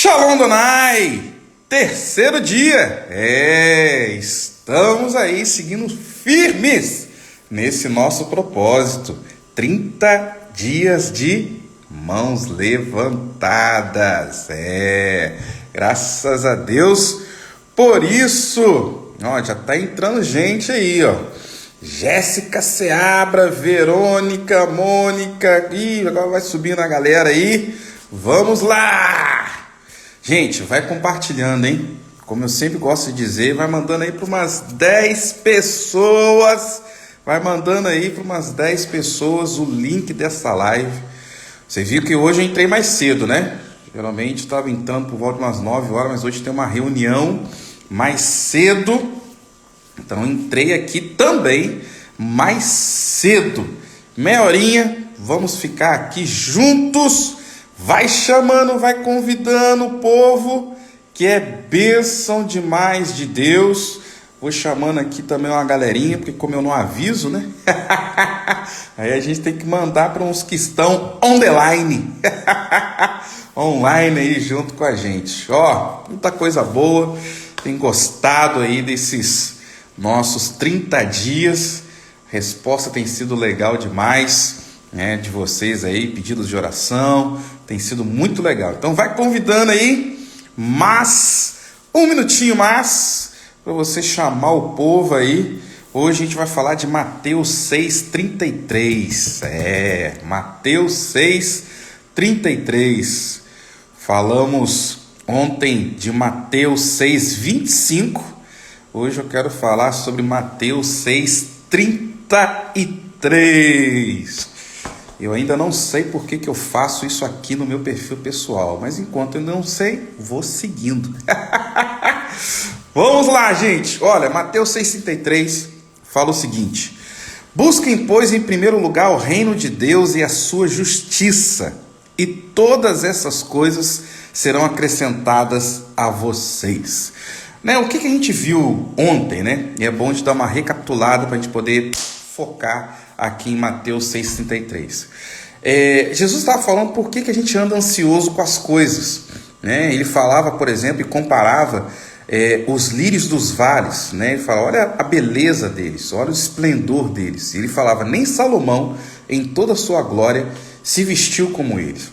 Shalom Adonai, terceiro dia, estamos aí seguindo firmes nesse nosso propósito, 30 dias de mãos levantadas, graças a Deus, por isso, já tá entrando gente aí, Jéssica Seabra, Verônica, Mônica, agora vai subindo a galera aí, vamos lá! Gente, vai compartilhando, hein? Como eu sempre gosto de dizer, vai mandando aí para umas 10 pessoas. Vai mandando aí para umas 10 pessoas o link dessa live. Você viu que hoje eu entrei mais cedo, né? Geralmente estava entrando por volta de umas 9 horas, mas hoje tem uma reunião mais cedo. Então eu entrei aqui também mais cedo. Meia horinha, vamos ficar aqui juntos. Vai chamando, vai convidando o povo, que é bênção demais de Deus. Vou chamando aqui também uma galerinha, porque como eu não aviso, né? Aí a gente tem que mandar para uns que estão on the line. Online aí junto com a gente. Muita coisa boa. Tem gostado aí desses nossos 30 dias. A resposta tem sido legal demais. De vocês aí, pedidos de oração, tem sido muito legal. Então vai convidando aí, mas um minutinho mais para você chamar o povo aí. Hoje a gente vai falar de Mateus 6:33. Mateus 6:33. Falamos ontem de Mateus 6:25. Hoje eu quero falar sobre Mateus 6:33. Eu ainda não sei por que eu faço isso aqui no meu perfil pessoal, mas enquanto eu não sei, vou seguindo. Vamos lá, gente. Olha, Mateus 6:33 fala o seguinte: busquem, pois, em primeiro lugar o reino de Deus e a sua justiça, e todas essas coisas serão acrescentadas a vocês. O que a gente viu ontem, né? E é bom de dar uma recapitulada para a gente poder focar aqui em Mateus 6:33. Jesus estava falando por que a gente anda ansioso com as coisas, né? Ele falava, por exemplo, e comparava os lírios dos vales, né? Ele fala, olha a beleza deles, olha o esplendor deles. Ele falava, nem Salomão, em toda a sua glória, se vestiu como eles.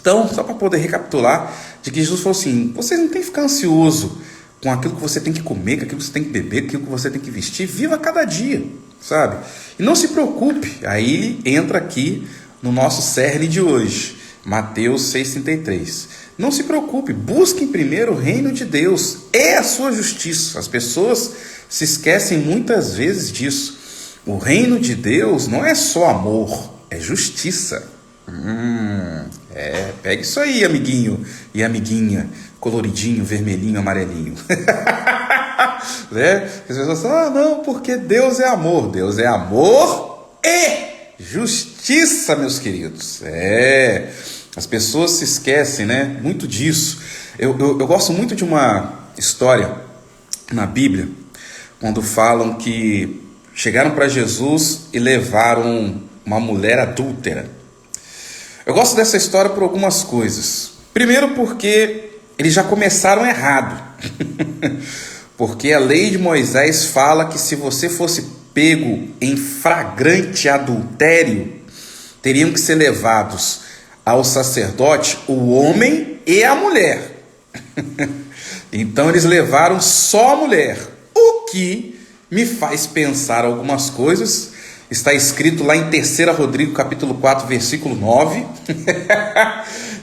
Então, só para poder recapitular, de que Jesus falou assim, vocês não tem que ficar ansioso com aquilo que você tem que comer, com aquilo que você tem que beber, com aquilo que você tem que vestir. Viva cada dia, sabe? E não se preocupe. Aí ele entra aqui no nosso cerne de hoje, Mateus 6:33. Não se preocupe, busquem primeiro o reino de Deus e a sua justiça. As pessoas se esquecem muitas vezes disso. O reino de Deus não é só amor, é justiça. Pega isso aí, amiguinho e amiguinha, coloridinho, vermelhinho, amarelinho. Né? As pessoas falam, não, porque Deus é amor. Deus é amor e justiça, meus queridos. As pessoas se esquecem, né, muito disso. Eu gosto muito de uma história na Bíblia, quando falam que chegaram para Jesus e levaram uma mulher adúltera. Eu gosto dessa história por algumas coisas. Primeiro porque eles já começaram errado. Porque a lei de Moisés fala que se você fosse pego em flagrante adultério, teriam que ser levados ao sacerdote o homem e a mulher. Então eles levaram só a mulher, o que me faz pensar algumas coisas. Está escrito lá em 3 Rodrigo, capítulo 4, versículo 9,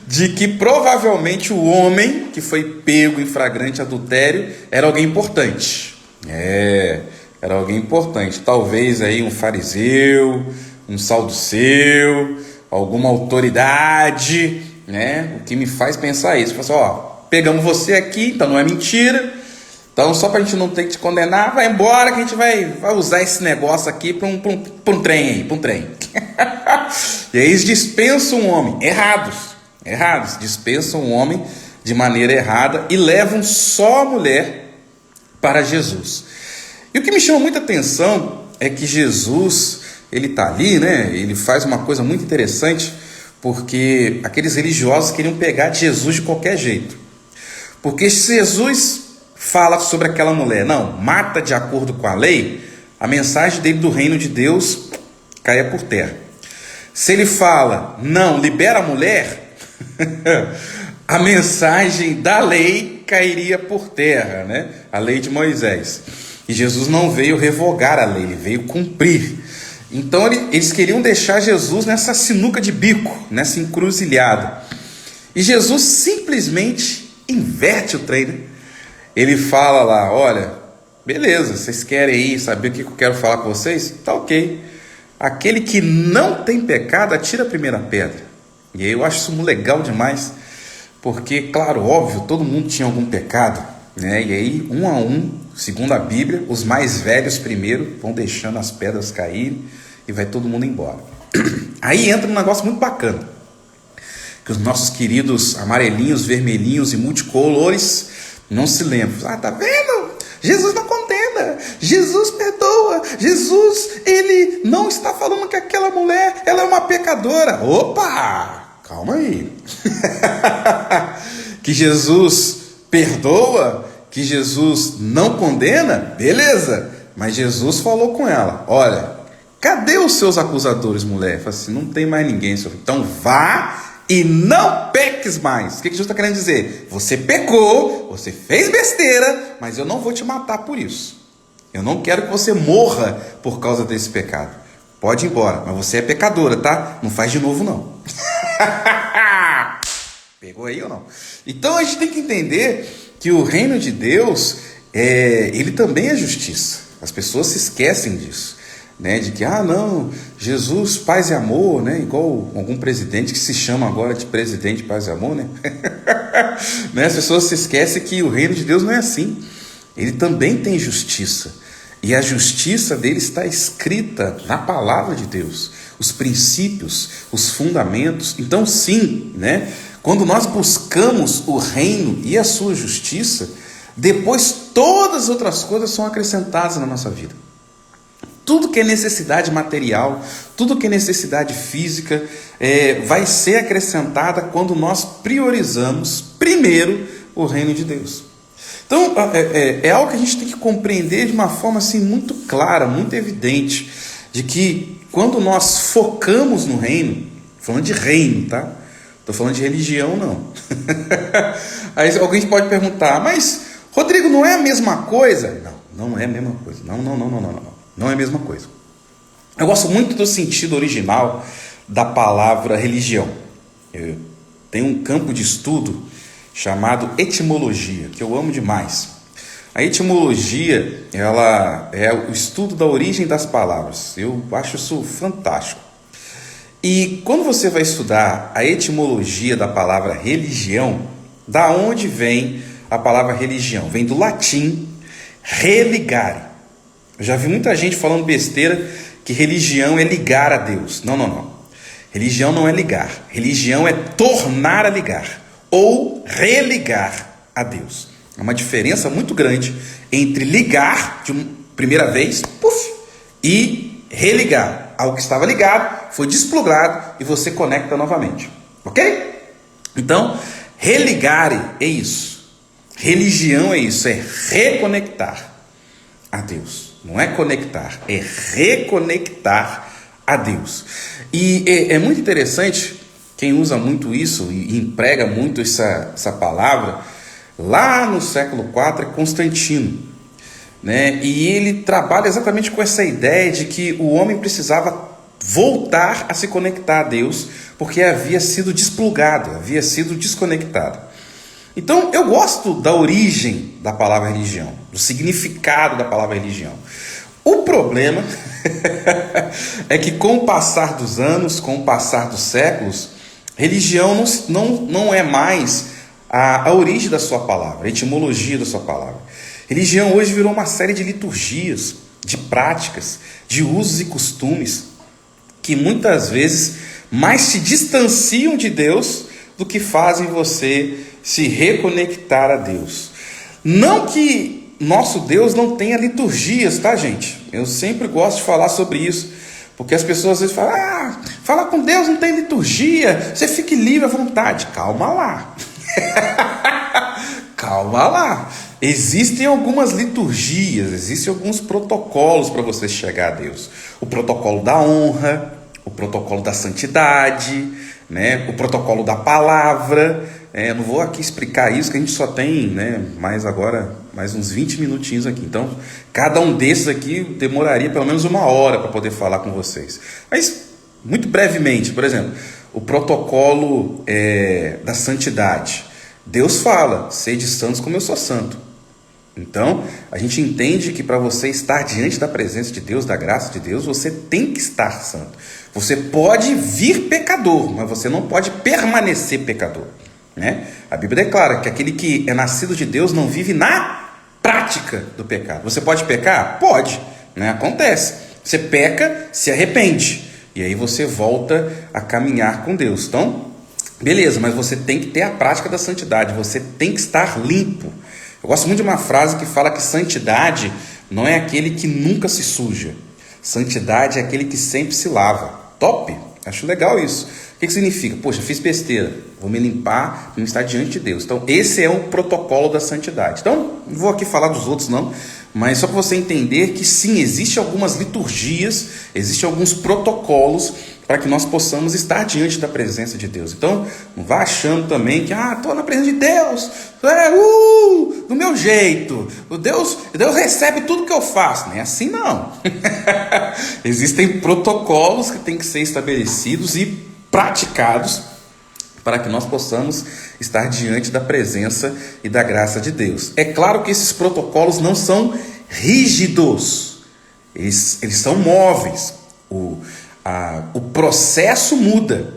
de que provavelmente o homem que foi pego em flagrante adultério era alguém importante. Era alguém importante. Talvez aí um fariseu, um saduceu, alguma autoridade, né? O que me faz pensar isso. Pegamos você aqui, então não é mentira. Então, só para a gente não ter que te condenar, vai embora que a gente vai usar esse negócio aqui para um trem. E aí eles dispensam um homem, errados, dispensam um homem de maneira errada e levam só a mulher para Jesus. E o que me chama muita atenção é que Jesus, ele está ali, né? Ele faz uma coisa muito interessante, porque aqueles religiosos queriam pegar de Jesus de qualquer jeito. Porque se Jesus fala sobre aquela mulher, não, mata de acordo com a lei, a mensagem dele do reino de Deus caia por terra. Se ele fala, não, libera a mulher, a mensagem da lei cairia por terra, né? A lei de Moisés. E Jesus não veio revogar a lei, ele veio cumprir. Então eles queriam deixar Jesus nessa sinuca de bico, nessa encruzilhada. E Jesus simplesmente inverte o trem, né? Ele fala lá, olha, beleza, vocês querem aí saber o que eu quero falar com vocês? Tá ok. Aquele que não tem pecado, atira a primeira pedra. E aí eu acho isso legal demais, porque, claro, óbvio, todo mundo tinha algum pecado, né? E aí, um a um, segundo a Bíblia, os mais velhos primeiro vão deixando as pedras caírem e vai todo mundo embora. Aí entra um negócio muito bacana, que os nossos queridos amarelinhos, vermelhinhos e multicolores não se lembram. Ah, tá vendo? Jesus não condena, Jesus perdoa, Jesus, ele não está falando que aquela mulher, ela é uma pecadora. Opa, calma aí. Que Jesus perdoa, que Jesus não condena, beleza. Mas Jesus falou com ela, olha, cadê os seus acusadores, mulher? Falei assim, não tem mais ninguém, senhor. Então vá e não peques mais. O que Jesus está querendo dizer? Você pecou, você fez besteira, mas eu não vou te matar por isso. Eu não quero que você morra por causa desse pecado. Pode ir embora, mas você é pecadora, tá? Não faz de novo, não. Pegou aí ou não? Então a gente tem que entender que o reino de Deus, ele também é justiça. As pessoas se esquecem disso. Né, de que, não, Jesus, paz e amor, né, igual algum presidente que se chama agora de presidente paz e amor, né? Né, as pessoas se esquecem que o reino de Deus não é assim, ele também tem justiça, e a justiça dele está escrita na palavra de Deus, os princípios, os fundamentos. Então sim, né, quando nós buscamos o reino e a sua justiça, depois todas as outras coisas são acrescentadas na nossa vida. Tudo que é necessidade material, tudo que é necessidade física, vai ser acrescentada quando nós priorizamos primeiro o reino de Deus. Então, é algo que a gente tem que compreender de uma forma assim, muito clara, muito evidente, de que quando nós focamos no reino, falando de reino, tá? Estou falando de religião, não. Aí alguém pode perguntar, mas Rodrigo, não é a mesma coisa? Não é a mesma coisa. Não é a mesma coisa. Eu gosto muito do sentido original da palavra religião. Eu tenho um campo de estudo chamado etimologia, que eu amo demais. A etimologia, ela é o estudo da origem das palavras. Eu acho isso fantástico. E quando você vai estudar a etimologia da palavra religião, da onde vem a palavra religião? Vem do latim religare. Eu já vi muita gente falando besteira que religião é ligar a Deus. Não. Religião não é ligar. Religião é tornar a ligar ou religar a Deus. É uma diferença muito grande entre ligar de uma primeira vez, e religar. Algo que estava ligado, foi desplugado e você conecta novamente. Ok? Então, religare é isso. Religião é isso, é reconectar a Deus. Não é conectar, é reconectar a Deus. E é muito interessante, quem usa muito isso e emprega muito essa palavra, lá no século IV é Constantino, né? E ele trabalha exatamente com essa ideia de que o homem precisava voltar a se conectar a Deus, porque havia sido desplugado, havia sido desconectado. Então, eu gosto da origem da palavra religião, do significado da palavra religião. O problema é que com o passar dos anos, com o passar dos séculos, religião não é mais a origem da sua palavra, a etimologia da sua palavra. Religião hoje virou uma série de liturgias, de práticas, de usos e costumes, que muitas vezes mais se distanciam de Deus do que fazem você se reconectar a Deus. Não que nosso Deus não tenha liturgias, tá, gente? Eu sempre gosto de falar sobre isso, porque as pessoas às vezes falam, falar com Deus não tem liturgia, você fique livre à vontade. Calma lá. Calma lá. Existem algumas liturgias, existem alguns protocolos para você chegar a Deus. O protocolo da honra, o protocolo da santidade, né? O protocolo da palavra. Eu não vou aqui explicar isso, que a gente só tem, né, mais uns 20 minutinhos aqui. Então, cada um desses aqui demoraria pelo menos 1 hora para poder falar com vocês. Mas, muito brevemente, por exemplo, o protocolo da santidade. Deus fala, sede santos como eu sou santo. Então, a gente entende que para você estar diante da presença de Deus, da graça de Deus, você tem que estar santo. Você pode vir pecador, mas você não pode permanecer pecador, né? A Bíblia declara que aquele que é nascido de Deus não vive na prática do pecado. Você pode pecar? Pode, né? Acontece. Você peca, se arrepende, e aí você volta a caminhar com Deus. Então, beleza, mas você tem que ter a prática da santidade, você tem que estar limpo. Eu gosto muito de uma frase que fala que santidade não é aquele que nunca se suja. Santidade é aquele que sempre se lava. Top! Acho legal isso. O que significa? Poxa, fiz besteira, vou me limpar e estar diante de Deus. Então, esse é o protocolo da santidade. Então, não vou aqui falar dos outros não, mas só para você entender que sim, existem algumas liturgias, existem alguns protocolos para que nós possamos estar diante da presença de Deus. Então, não vá achando também que, estou na presença de Deus, do meu jeito, Deus recebe tudo que eu faço. Não é assim não. Existem protocolos que têm que ser estabelecidos e praticados para que nós possamos estar diante da presença e da graça de Deus. É claro que esses protocolos não são rígidos, eles são móveis. O processo muda,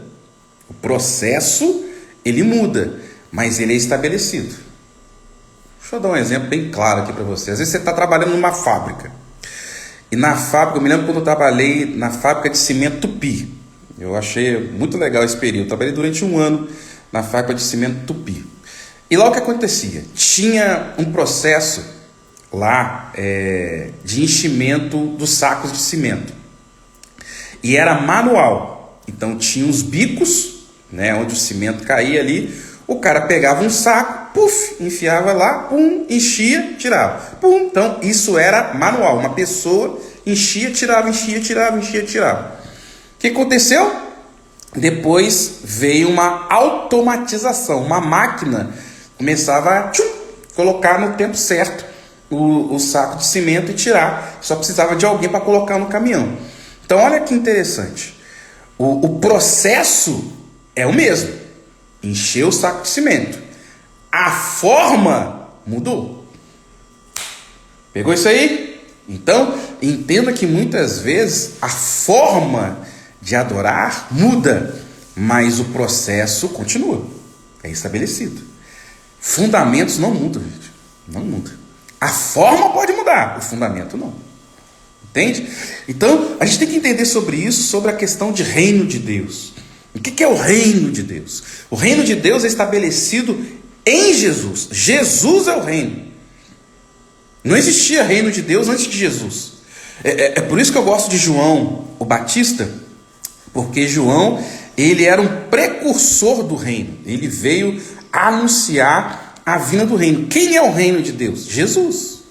ele muda, mas ele é estabelecido. Deixa eu dar um exemplo bem claro aqui para você. Às vezes você está trabalhando numa fábrica, e na fábrica, eu me lembro quando eu trabalhei na fábrica de cimento Tupi. Eu achei muito legal esse período. Eu trabalhei durante 1 ano na fábrica de cimento Tupi. E lá o que acontecia? Tinha um processo lá de enchimento dos sacos de cimento. E era manual. Então tinha os bicos, né, onde o cimento caía ali. O cara pegava um saco, enfiava lá, enchia, tirava. Então isso era manual. Uma pessoa enchia, tirava. O que aconteceu? Depois veio uma automatização. Uma máquina começava a colocar no tempo certo o saco de cimento e tirar. Só precisava de alguém para colocar no caminhão. Então olha que interessante. O processo é o mesmo. Encher o saco de cimento. A forma mudou. Pegou isso aí? Então, entenda que muitas vezes a forma de adorar muda, mas o processo continua, é estabelecido. Fundamentos não mudam, gente. Não muda. A forma pode mudar, o fundamento não. Entende? Então, a gente tem que entender sobre isso, sobre a questão de reino de Deus. O que é o reino de Deus? O reino de Deus é estabelecido em Jesus. Jesus é o reino. Não existia reino de Deus antes de Jesus. É por isso que eu gosto de João, o Batista, porque João, ele era um precursor do reino. Ele veio anunciar a vinda do reino. Quem é o reino de Deus? Jesus.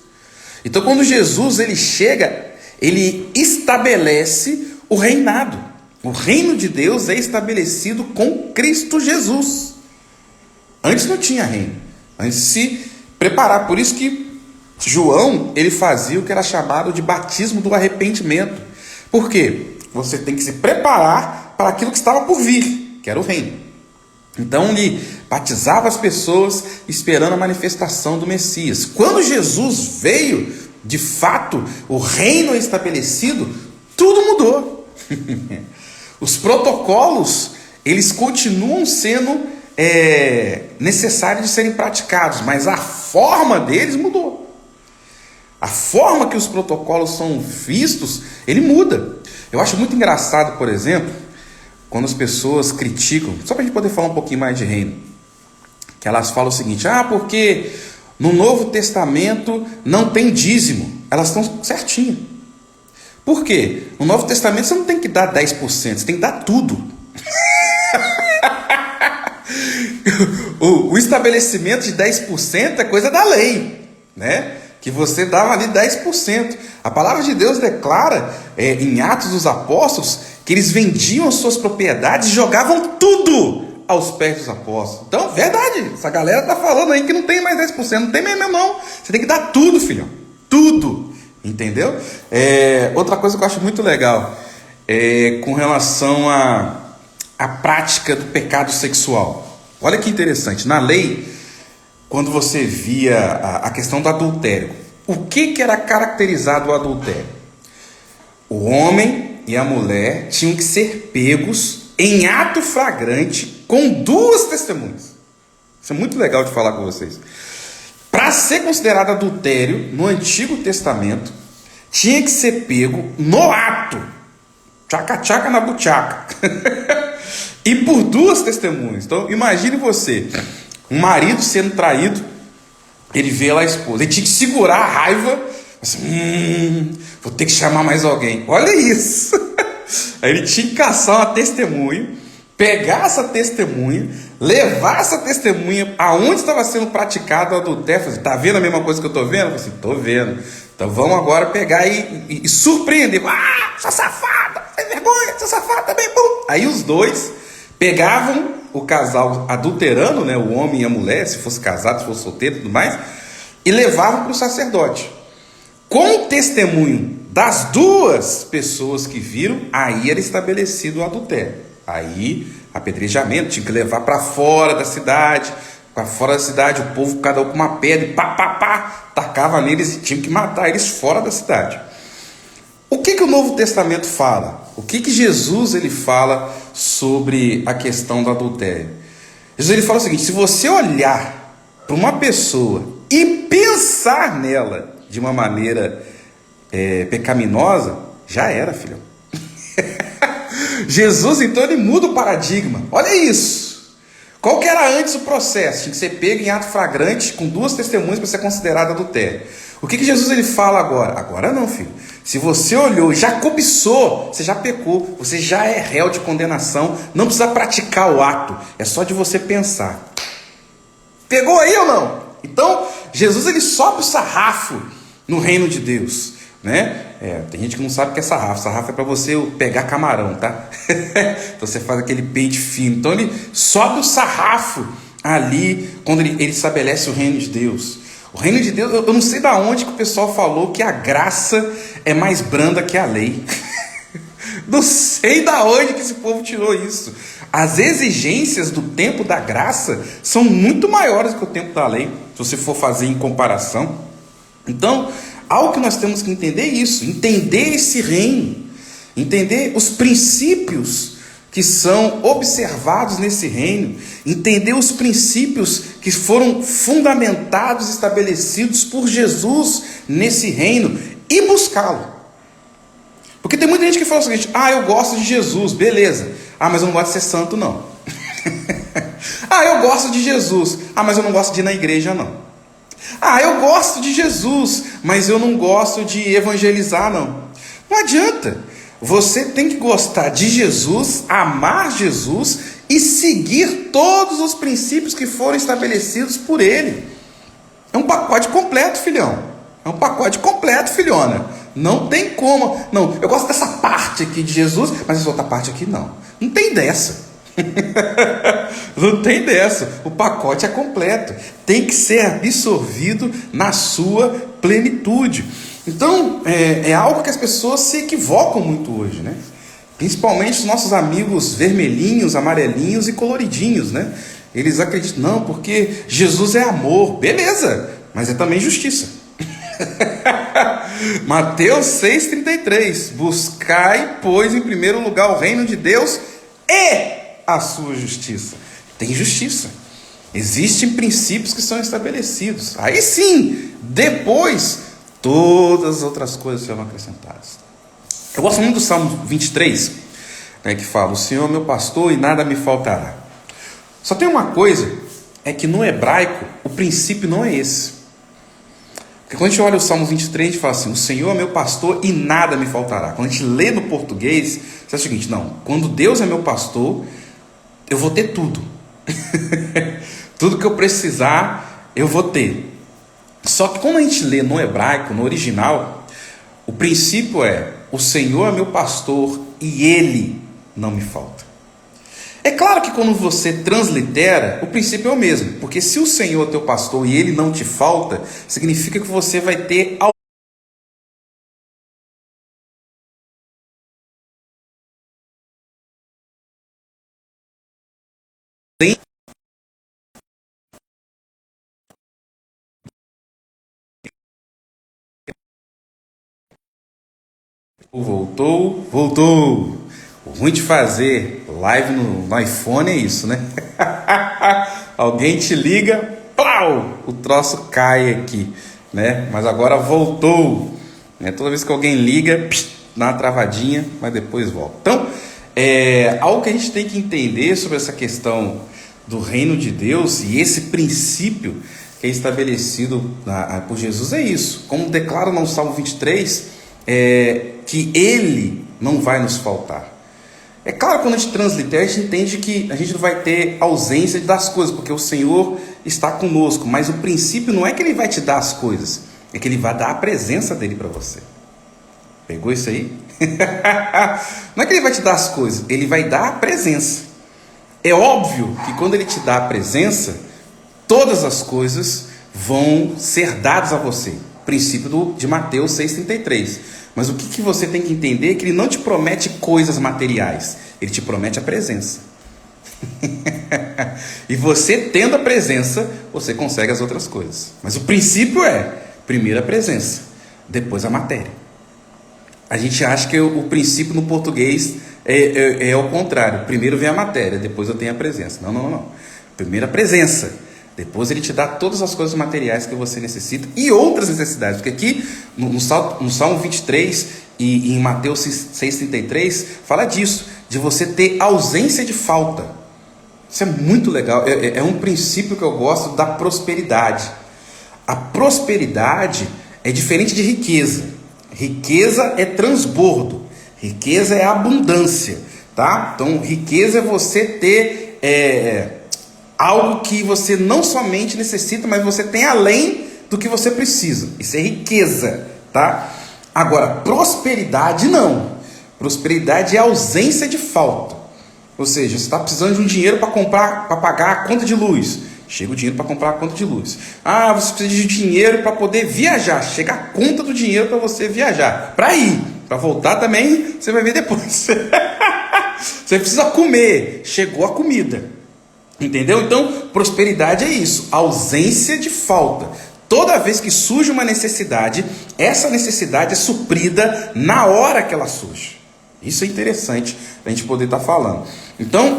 Então, quando Jesus ele chega, ele estabelece o reinado. O reino de Deus é estabelecido com Cristo Jesus. Antes não tinha reino. Antes de se preparar. Por isso que João, ele fazia o que era chamado de batismo do arrependimento. Por quê? Você tem que se preparar para aquilo que estava por vir, que era o reino. Então ele batizava as pessoas esperando a manifestação do Messias. Quando Jesus veio, de fato, o reino estabelecido, tudo mudou. Os protocolos, eles continuam sendo necessários de serem praticados, mas a forma deles mudou. A forma que os protocolos são vistos, ele muda. Eu acho muito engraçado, por exemplo, quando as pessoas criticam, só para a gente poder falar um pouquinho mais de reino, que elas falam o seguinte: porque no Novo Testamento não tem dízimo. Elas estão certinhas. Por quê? No Novo Testamento você não tem que dar 10%, você tem que dar tudo. O estabelecimento de 10% é coisa da lei, né? Que você dava ali 10%. A palavra de Deus declara em Atos dos Apóstolos que eles vendiam as suas propriedades e jogavam tudo aos pés dos apóstolos. Então, verdade, essa galera tá falando aí que não tem mais 10%, não tem mesmo não. Você tem que dar tudo, filhão, tudo, entendeu? Outra coisa que eu acho muito legal com relação à prática do pecado sexual. Olha que interessante, na lei, quando você via a questão do adultério, o que era caracterizado o adultério? O homem e a mulher tinham que ser pegos em ato flagrante com duas testemunhas. Isso é muito legal de falar com vocês. Para ser considerado adultério no Antigo Testamento, tinha que ser pego no ato, tchaca-tchaca na buchaca, e por duas testemunhas. Então, imagine você, um marido sendo traído, ele vê lá a esposa, ele tinha que segurar a raiva, assim, vou ter que chamar mais alguém. Olha isso! Aí ele tinha que caçar uma testemunha, pegar essa testemunha, levar essa testemunha aonde estava sendo praticado o adultério. Falei, tá vendo a mesma coisa que eu estou vendo? Eu falei, tô vendo. Então vamos agora pegar e surpreender. Ah, sua safada, tem vergonha, sua safada também, bom. Aí os dois pegavam o casal adulterando, né, o homem e a mulher, se fosse casado, se fosse solteiro e tudo mais, e levavam para o sacerdote. Com o testemunho das duas pessoas que viram, aí era estabelecido o adultério. Aí, apedrejamento, tinha que levar para fora da cidade. Para fora da cidade, o povo, cada um com uma pedra, e pá, tacava neles e tinha que matar eles fora da cidade. O que o Novo Testamento fala? O que Jesus ele fala sobre a questão do adultério? Jesus ele fala o seguinte: se você olhar para uma pessoa e pensar nela de uma maneira pecaminosa, já era, filhão. Jesus, então, ele muda o paradigma. Olha isso. Qual que era antes o processo? Tinha que ser pego em ato flagrante com duas testemunhas para ser considerado adultério. O que Jesus ele fala agora? Agora não, filho. Se você olhou e já cobiçou, você já pecou, você já é réu de condenação, não precisa praticar o ato, é só de você pensar. Pegou aí ou não? Então, Jesus ele sobe o sarrafo no reino de Deus, né? Tem gente que não sabe o que é sarrafo. Sarrafo é para você pegar camarão, tá? Então você faz aquele pente fino. Então ele sobe o sarrafo ali quando ele estabelece o reino de Deus. O reino de Deus, eu não sei de onde que o pessoal falou que a graça é mais branda que a lei. Não sei de onde que esse povo tirou isso. As exigências do tempo da graça são muito maiores que o tempo da lei, se você for fazer em comparação. Então, algo que nós temos que entender isso, entender esse reino, entender os princípios que são observados nesse reino, entender os princípios que foram fundamentados, estabelecidos por Jesus nesse reino e buscá-lo. Porque tem muita gente que fala o seguinte: eu gosto de Jesus, beleza, mas eu não gosto de ser santo não. Eu gosto de Jesus, mas eu não gosto de ir na igreja não. Eu gosto de Jesus, mas eu não gosto de evangelizar não. Não adianta. Você tem que gostar de Jesus, amar Jesus e seguir todos os princípios que foram estabelecidos por Ele. É um pacote completo, filhão. É um pacote completo, filhona. Não tem como. Não, eu gosto dessa parte aqui de Jesus, mas essa outra parte aqui não. Não tem dessa. Não tem dessa. O pacote é completo. Tem que ser absorvido na sua plenitude. Então, é algo que as pessoas se equivocam muito hoje, né? Principalmente os nossos amigos vermelhinhos, amarelinhos e coloridinhos, né? Eles acreditam, não, porque Jesus é amor. Beleza, mas é também justiça. Mateus 6,33: buscai, pois, em primeiro lugar o reino de Deus e a sua justiça. Tem justiça. Existem princípios que são estabelecidos. Aí sim, depois, todas as outras coisas serão acrescentadas. Eu gosto muito do Salmo 23, né, que fala: o Senhor é meu pastor e nada me faltará. Só tem uma coisa, é que no hebraico o princípio não é esse. Porque quando a gente olha o Salmo 23, a gente fala assim: o Senhor é meu pastor e nada me faltará. Quando a gente lê no português, você é o seguinte: não, quando Deus é meu pastor, eu vou ter tudo. Tudo que eu precisar, eu vou ter. Só que quando a gente lê no hebraico, no original, o princípio é: o Senhor é meu pastor e Ele não me falta. É claro que quando você translitera, o princípio é o mesmo, porque se o Senhor é teu pastor e Ele não te falta, significa que você vai ter voltou. O ruim de fazer live no iPhone é isso, né? Alguém te liga, plau, o troço cai aqui, né? Mas agora voltou, né? Toda vez que alguém liga, dá uma travadinha, mas depois volta. Então, algo que a gente tem que entender sobre essa questão do reino de Deus e esse princípio que é estabelecido por Jesus é isso. Como declara no Salmo 23, que Ele não vai nos faltar. É claro que quando a gente translitera, a gente entende que a gente não vai ter ausência das coisas, porque o Senhor está conosco, mas o princípio não é que Ele vai te dar as coisas, é que Ele vai dar a presença dEle para você. Pegou isso aí? Não é que Ele vai te dar as coisas, Ele vai dar a presença. É óbvio que quando Ele te dá a presença, todas as coisas vão ser dadas a você. Princípio de Mateus 6,33. Mas o que você tem que entender é que Ele não te promete coisas materiais, Ele te promete a presença. E você tendo a presença, você consegue as outras coisas. Mas o princípio é, primeiro a presença, depois a matéria. A gente acha que o princípio no português é o contrário. Primeiro vem a matéria, depois eu tenho a presença. Não. Primeiro a presença, depois Ele te dá todas as coisas materiais que você necessita e outras necessidades. Porque aqui no Salmo 23 e em Mateus 6,33 fala disso, de você ter ausência de falta. Isso é muito legal. É um princípio que eu gosto da prosperidade. A prosperidade é diferente de riqueza. Riqueza é transbordo, riqueza é abundância, tá? Então riqueza é você ter algo que você não somente necessita, mas você tem além do que você precisa. Isso é riqueza, tá? Agora, prosperidade não. Prosperidade é ausência de falta. Ou seja, você está precisando de um dinheiro para pagar a conta de luz. Chega o dinheiro para comprar a conta de luz. Ah, você precisa de dinheiro para poder viajar. Chega a conta do dinheiro para você viajar. Para ir, para voltar também, você vai ver depois. Você precisa comer. Chegou a comida. Entendeu? Então, prosperidade é isso, ausência de falta. Toda vez que surge uma necessidade, essa necessidade é suprida na hora que ela surge. Isso é interessante a gente poder estar falando. Então,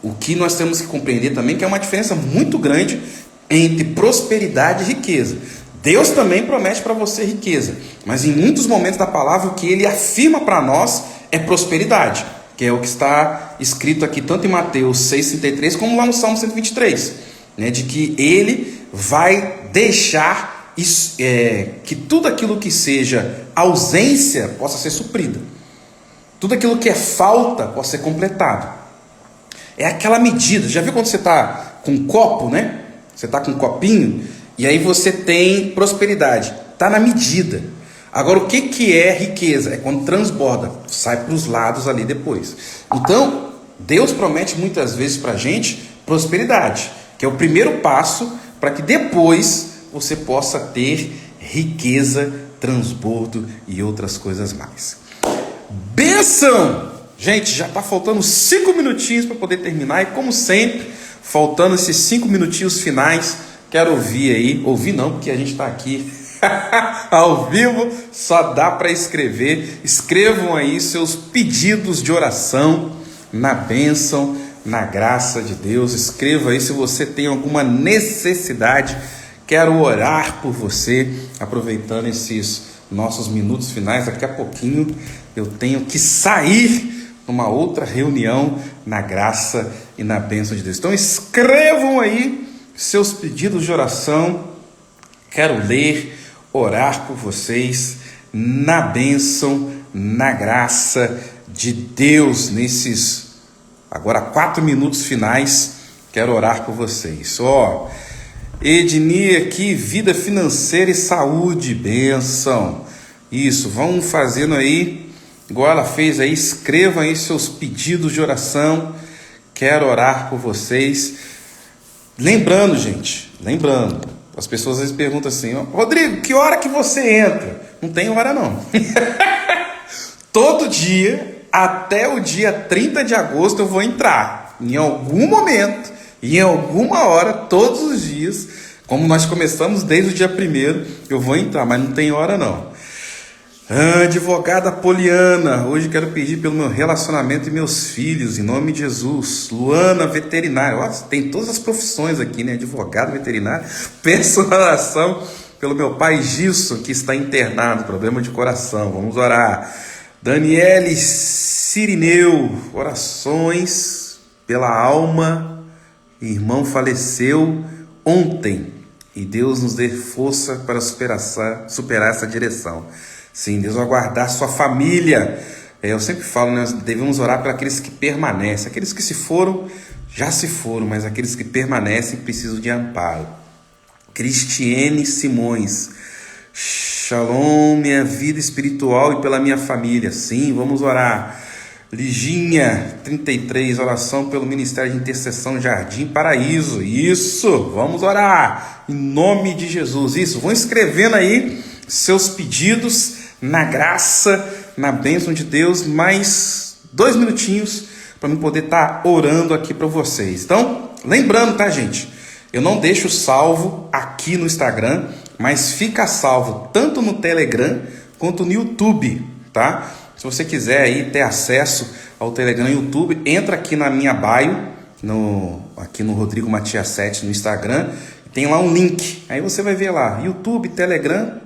o que nós temos que compreender também é que é uma diferença muito grande entre prosperidade e riqueza. Deus também promete para você riqueza, mas em muitos momentos da palavra o que Ele afirma para nós é prosperidade, que é o que está escrito aqui tanto em Mateus 6,33 como lá no Salmo 123, né, de que Ele vai deixar que tudo aquilo que seja ausência possa ser suprida, tudo aquilo que é falta possa ser completado. É aquela medida. Já viu quando você está com um copo, né? Você está com um copinho e aí você tem prosperidade. Está na medida. Agora, o que é riqueza? É quando transborda, sai para os lados ali depois. Então, Deus promete muitas vezes para a gente prosperidade, que é o primeiro passo para que depois você possa ter riqueza, transbordo e outras coisas mais. Benção! Gente, já está faltando 5 minutinhos para poder terminar. E como sempre, faltando esses 5 minutinhos finais, quero ouvir aí. Ouvir não, porque a gente está aqui ao vivo, só dá para escrever. Escrevam aí seus pedidos de oração na bênção, na graça de Deus. Escreva aí se você tem alguma necessidade. Quero orar por você, aproveitando esses nossos minutos finais. Daqui a pouquinho eu tenho que sair numa outra reunião na graça e na bênção de Deus. Então escrevam aí seus pedidos de oração. quero ler, orar por vocês na bênção, na graça de Deus, nesses agora 4 minutos finais. Quero orar por vocês. Edni aqui, vida financeira e saúde, bênção. Isso, vão fazendo aí, igual ela fez aí, escrevam aí seus pedidos de oração. Quero orar por vocês. Lembrando, gente, as pessoas às vezes perguntam assim: Rodrigo, que hora que você entra? Não tem hora não. Todo dia, até o dia 30 de agosto eu vou entrar. Em algum momento, em alguma hora, todos os dias, como nós começamos desde o dia 1º, eu vou entrar, mas não tem hora não. Advogada Poliana, hoje quero pedir pelo meu relacionamento e meus filhos, em nome de Jesus. Luana, veterinária, tem todas as profissões aqui, né? Advogado, veterinário. Peço oração pelo meu pai Gilson, que está internado, problema de coração. Vamos orar. Daniele Cirineu, orações pela alma. Irmão faleceu ontem e Deus nos dê força para superar essa direção. Sim, Deus vai guardar sua família. Eu sempre falo, nós devemos orar para aqueles que permanecem. Aqueles que se foram, já se foram, mas aqueles que permanecem precisam de amparo. Cristiane Simões, shalom, minha vida espiritual e pela minha família. Sim, vamos orar. Liginha, 33, oração pelo Ministério de Intercessão Jardim Paraíso. Isso, vamos orar em nome de Jesus. Isso, vão escrevendo aí seus pedidos na graça, na bênção de Deus. Mais 2 minutinhos para eu poder estar orando aqui para vocês. Então, lembrando, tá, gente? Eu não deixo salvo aqui no Instagram, mas fica salvo tanto no Telegram quanto no YouTube, tá? Se você quiser aí ter acesso ao Telegram e YouTube, entra aqui na minha bio, aqui no Rodrigo Matias 7 no Instagram, tem lá um link. Aí você vai ver lá, YouTube, Telegram,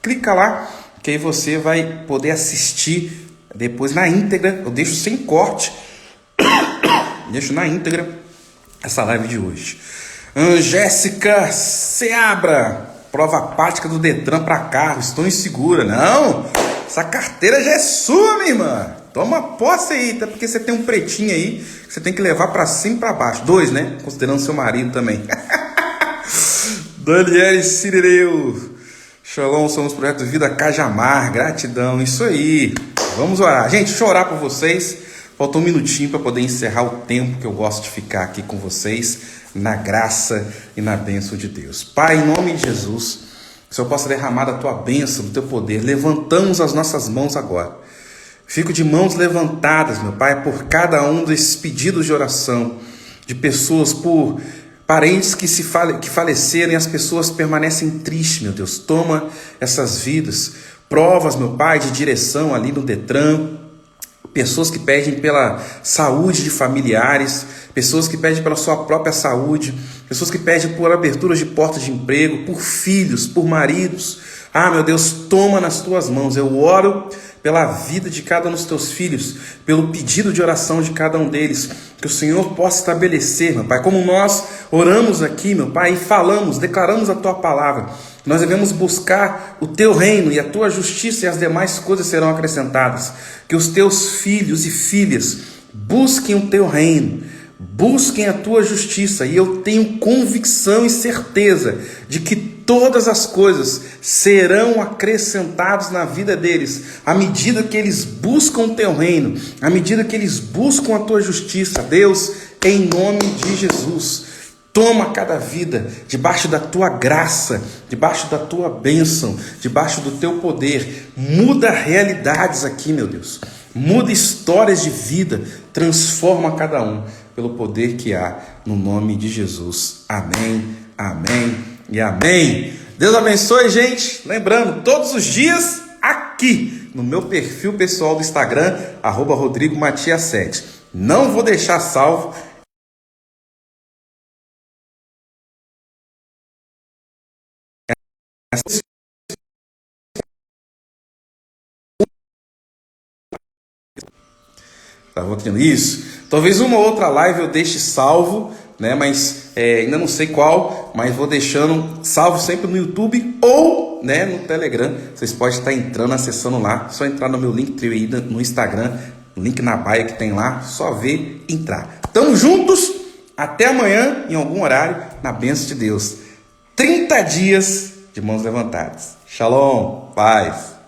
clica lá, que aí você vai poder assistir depois na íntegra. Eu deixo sem corte, deixo na íntegra essa live de hoje. Jéssica Seabra, prova prática do Detran para carro, estou insegura. Não, essa carteira já é sua, minha irmã. Toma posse aí, até porque você tem um pretinho aí que você tem que levar para cima e para baixo. 2, né? Considerando seu marido também. Daniele Cirireu, shalom, somos Projeto Vida Cajamar, gratidão, isso aí. Vamos orar. Gente, deixa eu orar por vocês. Faltou um minutinho para poder encerrar o tempo que eu gosto de ficar aqui com vocês, na graça e na bênção de Deus. Pai, em nome de Jesus, que o Senhor possa derramar da tua bênção, do teu poder. Levantamos as nossas mãos agora. Fico de mãos levantadas, meu Pai, por cada um desses pedidos de oração, de pessoas, por parentes que faleceram e as pessoas permanecem tristes, meu Deus. Toma essas vidas. Provas, meu Pai, de direção ali no Detran. Pessoas que pedem pela saúde de familiares, pessoas que pedem pela sua própria saúde, pessoas que pedem por abertura de portas de emprego, por filhos, por maridos. Meu Deus, toma nas tuas mãos. Eu oro pela vida de cada um dos teus filhos, pelo pedido de oração de cada um deles, que o Senhor possa estabelecer, meu Pai, como nós oramos aqui, meu Pai, e falamos, declaramos a tua palavra. Nós devemos buscar o teu reino e a tua justiça, e as demais coisas serão acrescentadas. Que os teus filhos e filhas busquem o teu reino, busquem a tua justiça, e eu tenho convicção e certeza de que todas as coisas serão acrescentadas na vida deles, à medida que eles buscam o teu reino, à medida que eles buscam a tua justiça. Deus, em nome de Jesus, toma cada vida debaixo da tua graça, debaixo da tua bênção, debaixo do teu poder. Muda realidades aqui, meu Deus. Muda histórias de vida. Transforma cada um pelo poder que há no nome de Jesus. Amém, amém e amém. Deus abençoe, gente. Lembrando, todos os dias aqui no meu perfil pessoal do Instagram, @Rodrigo Matias 7. Não vou deixar salvo. Tá votando isso? Talvez uma outra live eu deixe salvo, né? Mas ainda não sei qual, mas vou deixando salvo sempre no YouTube ou, né, no Telegram. Vocês podem estar entrando, acessando lá. Só entrar no meu link aí no Instagram, link na bio que tem lá, só ver, entrar. Tamo juntos, até amanhã em algum horário, na bênção de Deus. 30 dias de mãos levantadas. Shalom, paz.